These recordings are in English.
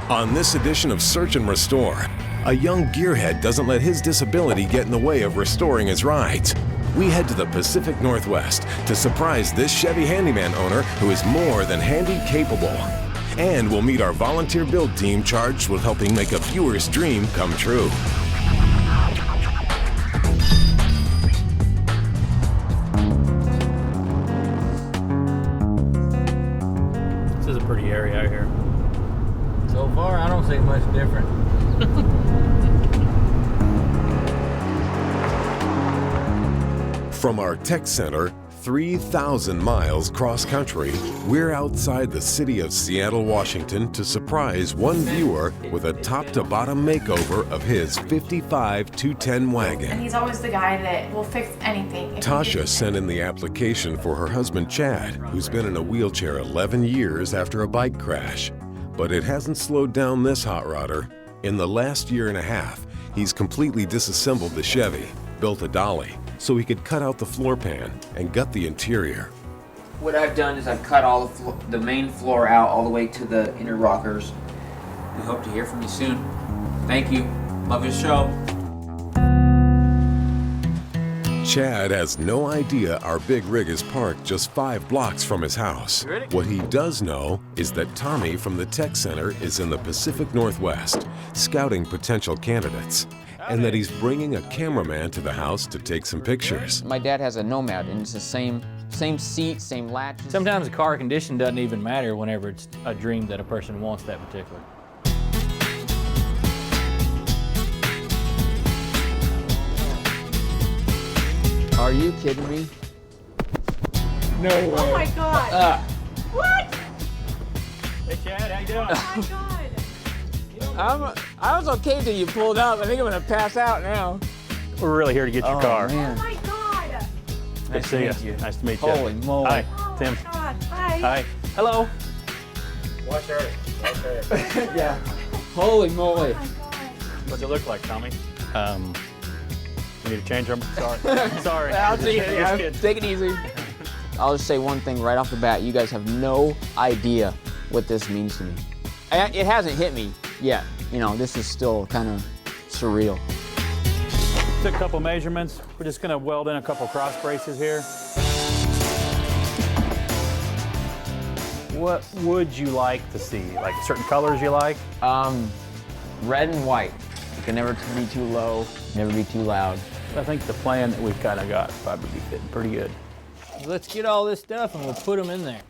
On this edition of Search and Restore, a young gearhead doesn't let his disability get in the way of restoring his rides. We head to the Pacific Northwest to surprise this Chevy Handyman owner who is more than handy capable. And we'll meet our volunteer build team charged with helping make a viewer's dream come true. This is a pretty area out here. So far, I don't see much different. From our tech center, 3,000 miles cross-country, we're outside the city of Seattle, Washington to surprise one viewer with a top-to-bottom makeover of his 55 210 wagon. And he's always the guy that will fix anything. Tasha sent in the application for her husband Chad, who's been in a wheelchair 11 years after a bike crash. But it hasn't slowed down this hot rodder. In the last year and a half, he's completely disassembled the Chevy, built a dolly, so he could cut out the floor pan and gut the interior. What I've done is I've cut all the main floor out all the way to the inner rockers. We hope to hear from you soon. Thank you. Love your show. Chad has no idea our big rig is parked just 5 blocks from his house. What he does know is that Tommy from the Tech Center is in the Pacific Northwest, scouting potential candidates, and that he's bringing a cameraman to the house to take some pictures. My dad has a Nomad, and it's the same seat, same latch. Sometimes the car condition doesn't even matter whenever it's a dream that a person wants that particular. Are you kidding me? No way. Oh my God. What? Hey Chad, how you doing? Oh my God. I was okay till you pulled up. I think I'm gonna pass out now. We're really here to get your car. Man. Oh my God. Nice to meet you. Nice to meet you. Holy moly. Hi, Oh Tim. my God. Hi. Hi. Hello. Watch her. Yeah. Holy moly. Oh my God. What's it look like, Tommy? We need to change them. Sorry. Sorry. I'll see you. Just Yeah. kidding. Take it easy. I'll just say one thing right off the bat. You guys have no idea what this means to me. It hasn't hit me yet. You know, this is still kind of surreal. Took a couple measurements. We're just gonna weld in a couple cross braces here. What would you like to see? Like certain colors you like? Red and white. It can never be too low, never be too loud. I think the plan that we've kind of got probably be fitting pretty good. Let's get all this stuff and we'll put them in there.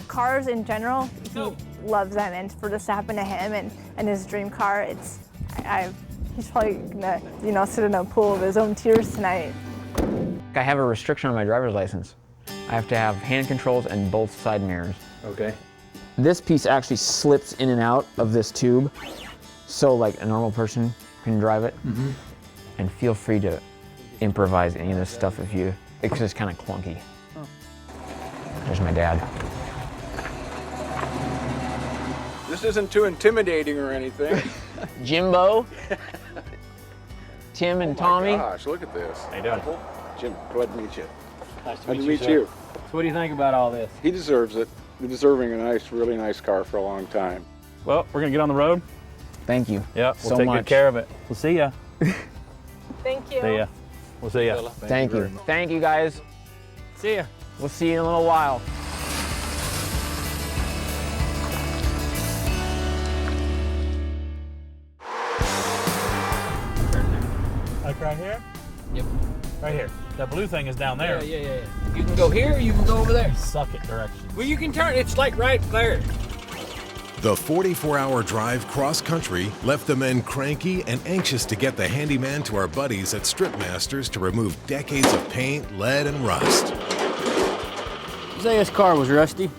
Cars in general, he loves them, and for this to happen to him and his dream car, he's probably gonna, sit in a pool of his own tears tonight. I have a restriction on my driver's license. I have to have hand controls and both side mirrors. Okay. This piece actually slips in and out of this tube, so like a normal person can drive it. Mm-hmm. And feel free to improvise any of this stuff if it's just kind of clunky. Oh. There's my dad. This isn't too intimidating or anything. Jimbo, Tim and Tommy. Gosh, look at this. How you doing? Jim, glad to meet you. Nice to Glad to meet meet sir. you. So what do you think about all this? He deserves it. He's deserving a really nice car for a long time. Well, we're gonna get on the road. Thank you. Yeah, we'll so take much. good care of it. We'll see ya. Thank you. See ya. We'll see ya. Thank you. Thank you, guys. See ya. We'll see you in a little while. Like right here? Yep. Right here. That blue thing is down there. Yeah. You can go here or you can go over there. Suck it direction. Well, you can turn. It's like right there. The 44-hour drive cross-country left the men cranky and anxious to get the handyman to our buddies at Strip Masters to remove decades of paint, lead, and rust. Isaiah's car was rusty.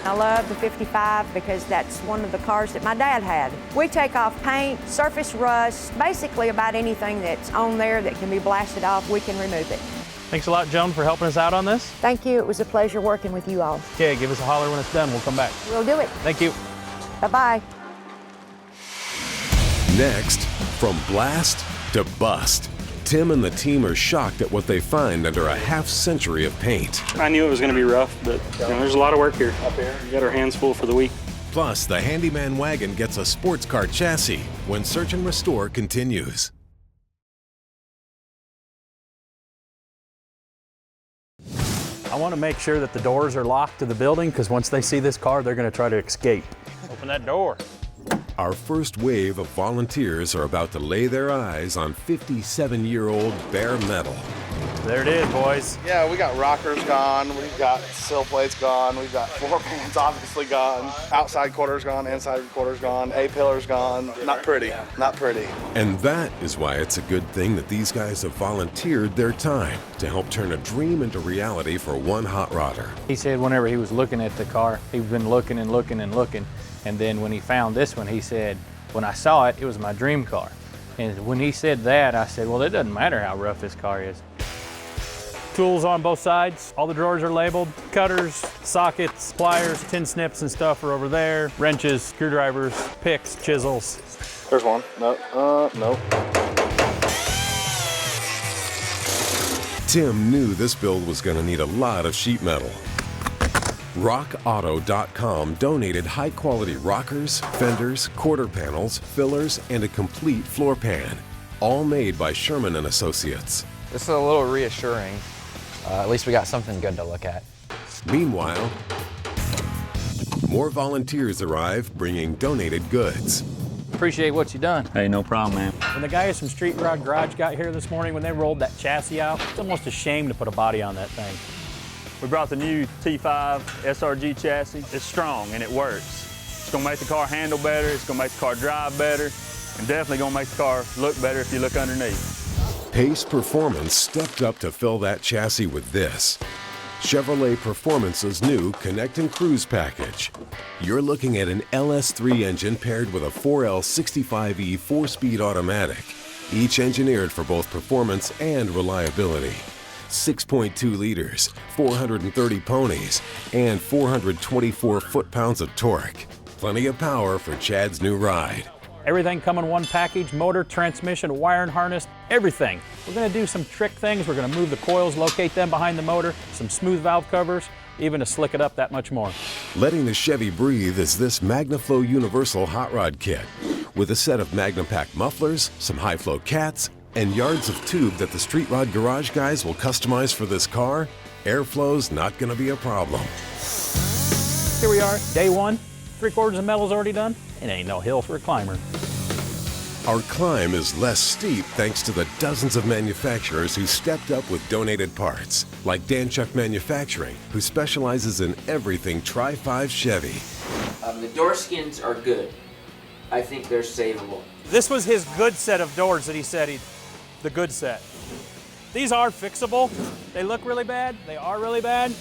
I love the 55 because that's one of the cars that my dad had. We take off paint, surface rust, basically about anything that's on there that can be blasted off, we can remove it. Thanks a lot, Joan, for helping us out on this. Thank you. It was a pleasure working with you all. Okay, give us a holler when it's done. We'll come back. We'll do it. Thank you. Bye-bye. Next, from blast to bust, Tim and the team are shocked at what they find under a half-century of paint. I knew it was going to be rough, but there's a lot of work here. Up here. We got our hands full for the week. Plus, the Handyman Wagon gets a sports car chassis when Search and Restore continues. I want to make sure that the doors are locked to the building because once they see this car, they're going to try to escape. Open that door. Our first wave of volunteers are about to lay their eyes on 57-year-old bare metal. There it is, boys. Yeah, we got rockers gone, we've got sill plates gone, we've got floor pans obviously gone, outside quarters gone, inside quarters gone, A-pillars gone. Not pretty, not pretty. And that is why it's a good thing that these guys have volunteered their time to help turn a dream into reality for one hot rodder. He said whenever he was looking at the car, he'd been looking and looking and looking. And then when he found this one, he said, when I saw it, it was my dream car. And when he said that, I said, well, it doesn't matter how rough this car is. Tools on both sides. All the drawers are labeled. Cutters, sockets, pliers, tin snips and stuff are over there. Wrenches, screwdrivers, picks, chisels. There's one. No. Tim knew this build was going to need a lot of sheet metal. RockAuto.com donated high-quality rockers, fenders, quarter panels, fillers, and a complete floor pan, all made by Sherman & Associates. This is a little reassuring. At least we got something good to look at. Meanwhile, more volunteers arrive bringing donated goods. Appreciate what you done. Hey, no problem, man. When the guys from Street Rod Garage got here this morning, when they rolled that chassis out, it's almost a shame to put a body on that thing. We brought the new T5 SRG chassis. It's strong and it works. It's gonna make the car handle better, it's gonna make the car drive better, and definitely gonna make the car look better if you look underneath. Pace Performance stepped up to fill that chassis with this. Chevrolet Performance's new Connect and Cruise package. You're looking at an LS3 engine paired with a 4L65E 4-speed automatic, each engineered for both performance and reliability. 6.2 liters, 430 ponies, and 424 foot-pounds of torque. Plenty of power for Chad's new ride. Everything come in one package, motor, transmission, wire and harness, everything. We're gonna do some trick things. We're gonna move the coils, locate them behind the motor, some smooth valve covers, even to slick it up that much more. Letting the Chevy breathe is this MagnaFlow Universal Hot Rod Kit, with a set of MagnaPack mufflers, some high-flow cats, and yards of tube that the Street Rod Garage guys will customize for this car. Airflow's not gonna be a problem. Here we are, day one. 3/4 of metal's already done. It ain't no hill for a climber. Our climb is less steep thanks to the dozens of manufacturers who stepped up with donated parts, like Danchuk Manufacturing, who specializes in everything Tri-5 Chevy. The door skins are good. I think they're savable. This was his good set of doors that he said the good set. These are fixable. They look really bad. They are really bad.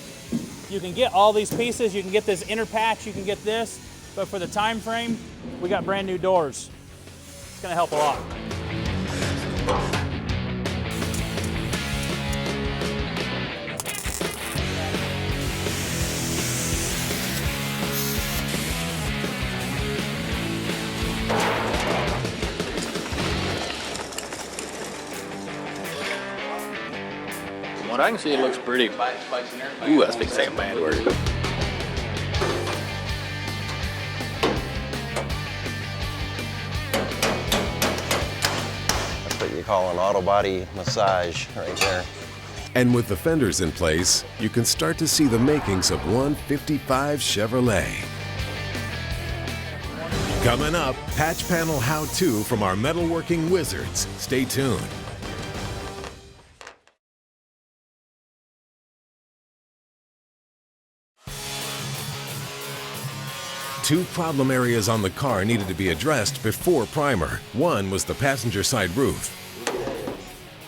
You can get all these pieces. You can get this inner patch. You can get this. But for the time frame, we got brand new doors. It's gonna help a lot. What I can see, it looks pretty. Ooh, that's big second band word. That's what you call an auto body massage right there. And with the fenders in place, you can start to see the makings of one 55 Chevrolet. Coming up, patch panel how-to from our metalworking wizards. Stay tuned. Two problem areas on the car needed to be addressed before primer. One was the passenger side roof.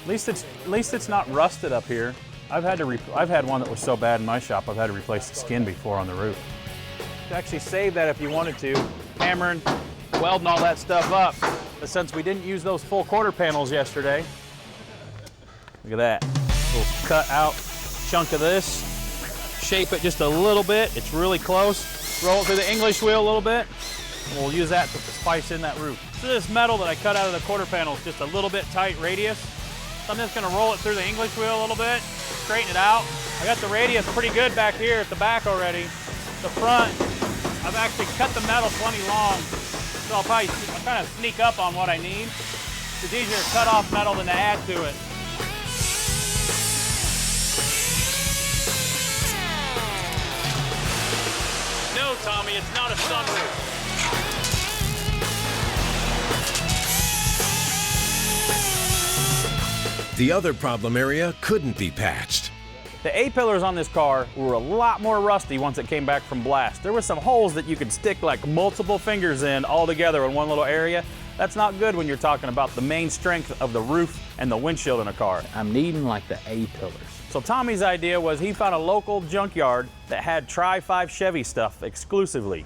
At least it's not rusted up here. I've had one that was so bad in my shop, I've had to replace the skin before on the roof. You actually save that if you wanted to, hammering, welding all that stuff up. But since we didn't use those full quarter panels yesterday, look at that. We'll cut out a chunk of this, shape it just a little bit. It's really close. Roll it through the English wheel a little bit. We'll use that to spice in that roof. So this metal that I cut out of the quarter panel is just a little bit tight radius. So I'm just gonna roll it through the English wheel a little bit, straighten it out. I got the radius pretty good back here at the back already. The front, I've actually cut the metal plenty long, so I'll kind of sneak up on what I need. It's easier to cut off metal than to add to it. No, Tommy, it's not a sunroof. The other problem area couldn't be patched. The A-pillars on this car were a lot more rusty once it came back from blast. There were some holes that you could stick like multiple fingers in all together in one little area. That's not good when you're talking about the main strength of the roof and the windshield in a car. I'm needing like the A-pillars. So Tommy's idea was he found a local junkyard that had Tri-5 Chevy stuff exclusively.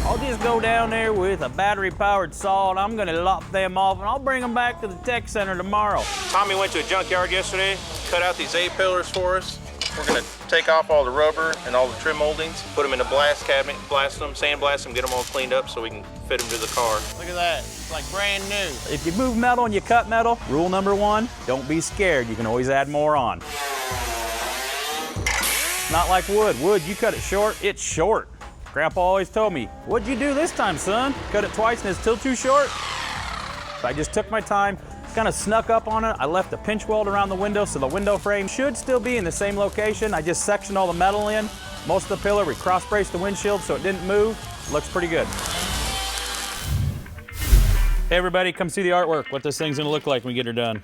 I'll just go down there with a battery-powered saw and I'm gonna lop them off and I'll bring them back to the tech center tomorrow. Tommy went to a junkyard yesterday, cut out these A-pillars for us. We're gonna take off all the rubber and all the trim moldings, put them in a blast cabinet, blast them, sandblast them, get them all cleaned up so we can fit them to the car. Look at that, it's like brand new. If you move metal and you cut metal, rule number one, don't be scared. You can always add more on. Not like wood. Wood, you cut it short, it's short. Grandpa always told me, what'd you do this time, son? Cut it twice and it's still too short? So I just took my time, kind of snuck up on it. I left a pinch weld around the window so the window frame should still be in the same location. I just sectioned all the metal in. Most of the pillar, we cross-braced the windshield so it didn't move. Looks pretty good. Hey everybody, come see the artwork, what this thing's gonna look like when we get her done.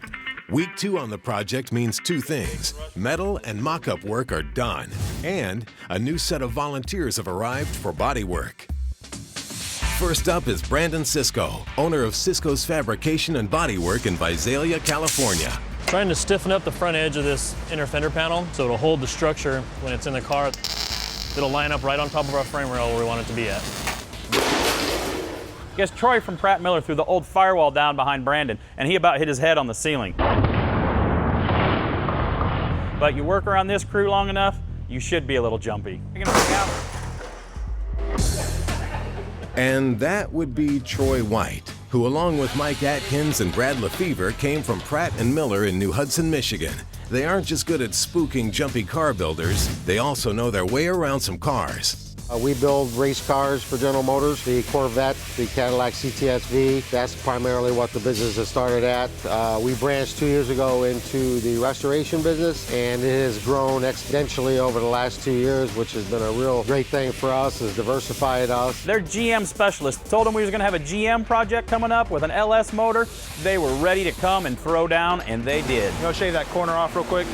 Week 2 on the project means 2 things. Metal and mock-up work are done, and a new set of volunteers have arrived for Bodywork. First up is Brandon Cisco, owner of Cisco's Fabrication and Bodywork in Visalia, California. Trying to stiffen up the front edge of this inner fender panel so it'll hold the structure when it's in the car. It'll line up right on top of our frame rail where we want it to be at. I guess Troy from Pratt Miller threw the old firewall down behind Brandon, and he about hit his head on the ceiling. But you work around this crew long enough, you should be a little jumpy. And that would be Troy White, who along with Mike Atkins and Brad Lefevre came from Pratt & Miller in New Hudson, Michigan. They aren't just good at spooking jumpy car builders, they also know their way around some cars. We build race cars for General Motors, the Corvette, the Cadillac CTS-V. That's primarily what the business has started at. We branched 2 years ago into the restoration business, and it has grown exponentially over the last 2 years, which has been a real great thing for us, has diversified us. They're GM specialists. Told them we was gonna have a GM project coming up with an LS motor. They were ready to come and throw down, and they did. You wanna shave that corner off real quick?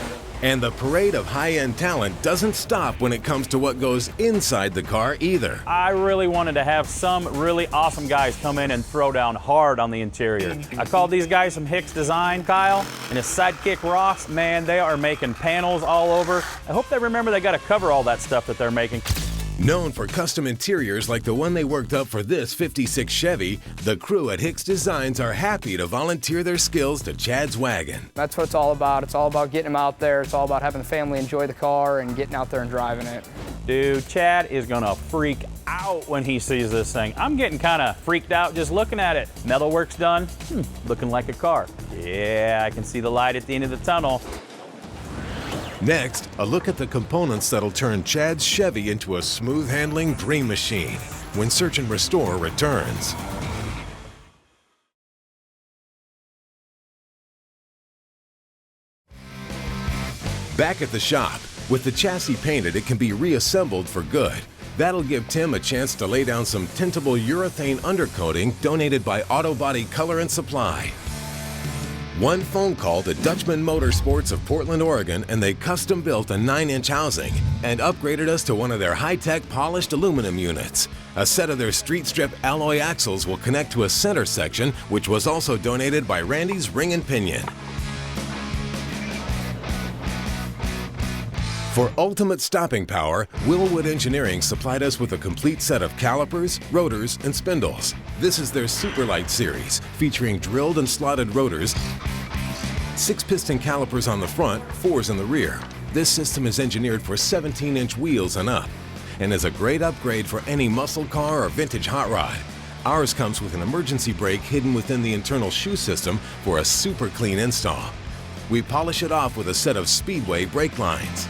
And the parade of high-end talent doesn't stop when it comes to what goes inside the car either. I really wanted to have some really awesome guys come in and throw down hard on the interior. I called these guys from Hicks Design, Kyle, and his sidekick Ross. Man, they are making panels all over. I hope they remember they gotta cover all that stuff that they're making. Known for custom interiors like the one they worked up for this 56 Chevy, the crew at Hicks Designs are happy to volunteer their skills to Chad's wagon. That's what it's all about. It's all about getting them out there. It's all about having the family enjoy the car and getting out there and driving it. Dude, Chad is gonna freak out when he sees this thing. I'm getting kind of freaked out just looking at it. Metalwork's done, looking like a car. Yeah, I can see the light at the end of the tunnel. Next, a look at the components that'll turn Chad's Chevy into a smooth-handling dream machine when Search and Restore returns. Back at the shop, with the chassis painted, it can be reassembled for good. That'll give Tim a chance to lay down some tintable urethane undercoating donated by Auto Body Color and Supply. One phone call to Dutchman Motorsports of Portland, Oregon, and they custom built a 9-inch housing and upgraded us to one of their high-tech polished aluminum units. A set of their street strip alloy axles will connect to a center section, which was also donated by Randy's Ring and Pinion. For ultimate stopping power, Willwood Engineering supplied us with a complete set of calipers, rotors, and spindles. This is their Superlight series, featuring drilled and slotted rotors, 6-piston calipers on the front, 4s in the rear. This system is engineered for 17-inch wheels and up, and is a great upgrade for any muscle car or vintage hot rod. Ours comes with an emergency brake hidden within the internal shoe system for a super clean install. We polish it off with a set of Speedway brake lines.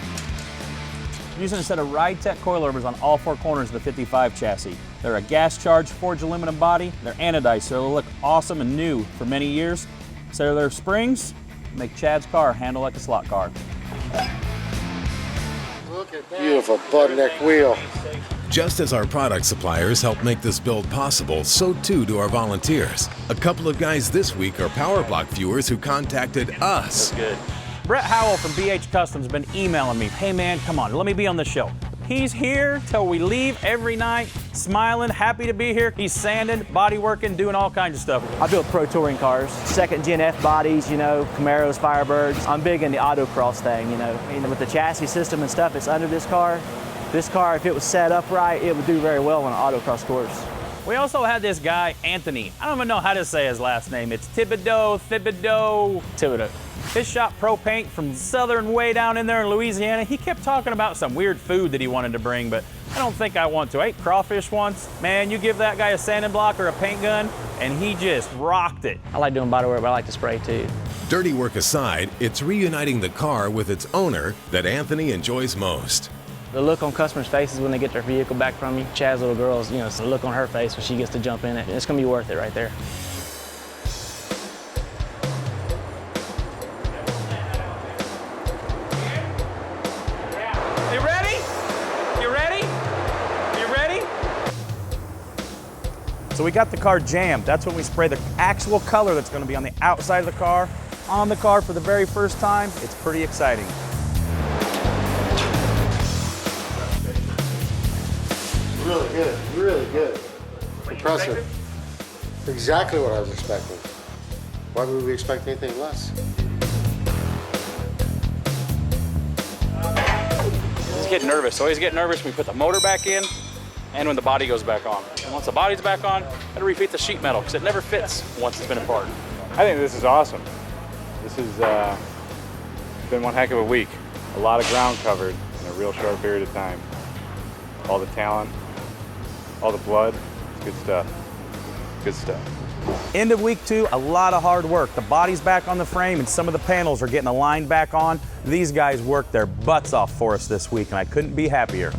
Using a set of Ride-Tech coilovers on all 4 corners of the 55 chassis. They're a gas-charged forged aluminum body. They're anodized, so they'll look awesome and new for many years. Cellular springs make Chad's car handle like a slot car. Look at that. Beautiful butt neck wheel. Just as our product suppliers help make this build possible, so too do our volunteers. A couple of guys this week are Power Block viewers who contacted us. That's good. Brett Howell from BH Customs has been emailing me. Hey man, come on, let me be on the show. He's here till we leave every night, smiling, happy to be here. He's sanding, body working, doing all kinds of stuff. I build Pro Touring cars, second gen F bodies, you know, Camaros, Firebirds. I'm big in the autocross thing, you know. With the chassis system and stuff that's under this car, if it was set up right, it would do very well on an autocross course. We also had this guy, Anthony. I don't even know how to say his last name. It's Thibodeau. His shop Pro Paint from southern way down in there in Louisiana. He kept talking about some weird food that he wanted to bring, but I don't think I want to. I ate crawfish once. Man, you give that guy a sanding block or a paint gun, and he just rocked it. I like doing body work, but I like to spray too. Dirty work aside, it's reuniting the car with its owner that Anthony enjoys most. The look on customers' faces when they get their vehicle back from you. Chad's little girl's, you know, it's the look on her face when she gets to jump in it. It's gonna be worth it right there. You ready? You ready? You ready? So we got the car jammed. That's when we spray the actual color that's gonna be on the outside of the car, on the car for the very first time. It's pretty exciting. Really good, really good. Impressive. Exactly what I was expecting. Why would we expect anything less? He's getting nervous. Always get nervous when we put the motor back in and when the body goes back on. And once the body's back on, I gotta refit the sheet metal because it never fits once it's been apart. I think this is awesome. This has been one heck of a week. A lot of ground covered in a real short period of time. All the talent, all the blood, it's good stuff. Good stuff. End of week 2, a lot of hard work. The body's back on the frame and some of the panels are getting aligned back on. These guys worked their butts off for us this week and I couldn't be happier.